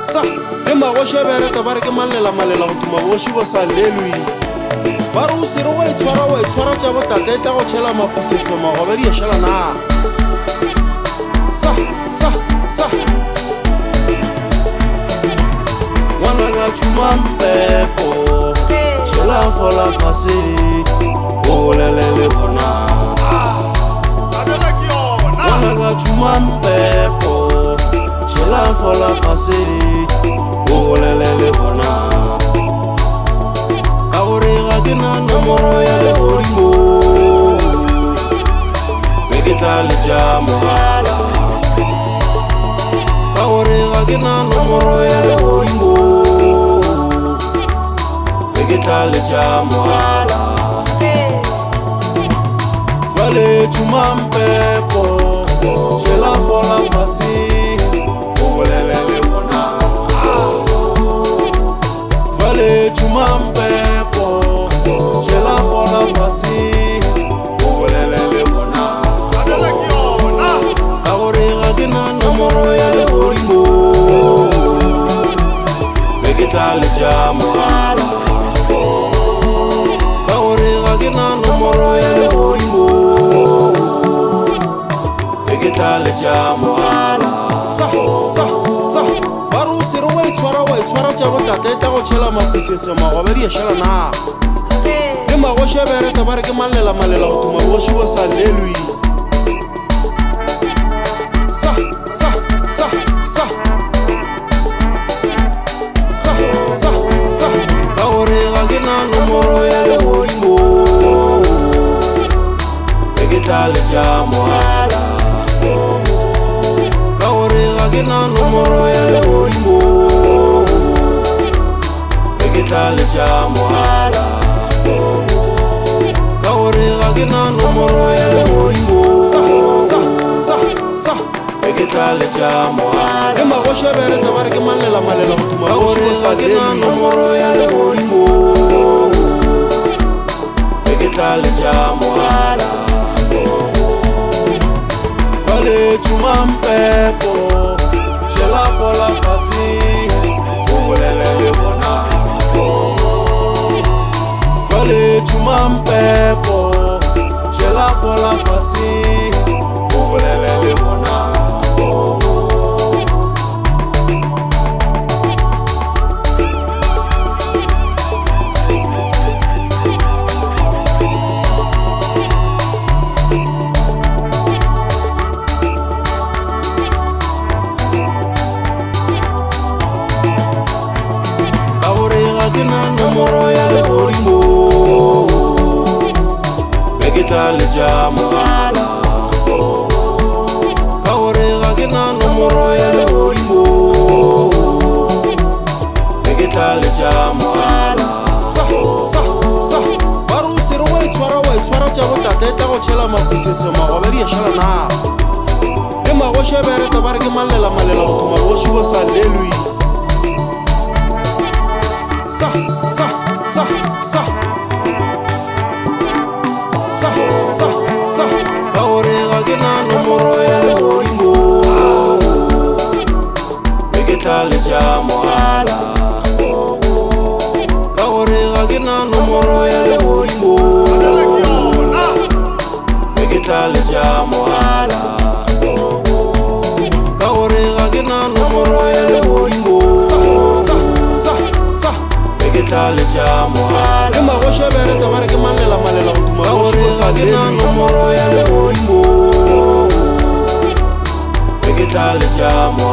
sa le magoši a bereka ba re ke malela go tuma bogoši bo sa lelwe ba re o sere wa itshwara tša botlata e tla go tšhela mapusese magobe di ešela na sa ngwana ka tšhuma mpepo tšhela fola fase o bolelele bona ngwana ka tšhuma mpepo tšhela fola fase o bolelele bona ka gore ga ke na nomoro ya legodimo be ke tla letša mogala ka gore ga ke na nomoro ya legodimo be ke tla letša mogala jwale tšhuma mpepo tšhela fola fase o bolelele bona jwale tšhuma mpepo tšhela fola fase o bolelele bona ka gore ga ke na nomoro ya legodimo be ke tla letša mogala ka gore ga ke na nomoro ya legodimo be ke tla letša mogala sa ba re o sere wa itshwara tša botlata e tla go tšhela mapusese magobe di ešela na le magoši a bereka ba re ke malela go tuma bogoši bo sa lelwe sa ka gore ga ke na nomoro ya legodimo be ke tla letša mogala ka gore ga ke na nomoro ya legodimo be ke tla letša mogala ka gore ga ke na nomoro ya legodimo sa be ke tla letša mogala le magoši a bereka ba re ke malela go tuma ka gore ga ke na nomoro ya legodimo be ke tla letša mogala jwale tšhuma mpepo tšhela fola fase o bolelele bona jwale tšhuma mpepo tšhela fola fase o bolelele bona ke na nomoro ya legodimo be ke tla letša mogala ka gore ga ke na nomoro ya legodimo be ke tla letša mogala sa ba re o sere wa itshwara tša botlata e tla go tšhela mapusese magobe di ešela na le magoši a bereka ba re ke malela go tuma bogoši bo sa lelwe sa ka gore ga ke na nomoro ya legodimo be ke tla letša mogala ka gore ga ke na nomoro ya legodimo be ke tla letša mogala ka gore ga ke na nomoro ya legodimo be ke tla letša mogala le magoši a bereka ba re ke malela go tuma ka gore ga ke na nomoro ya legodimo be ke tla letša mogala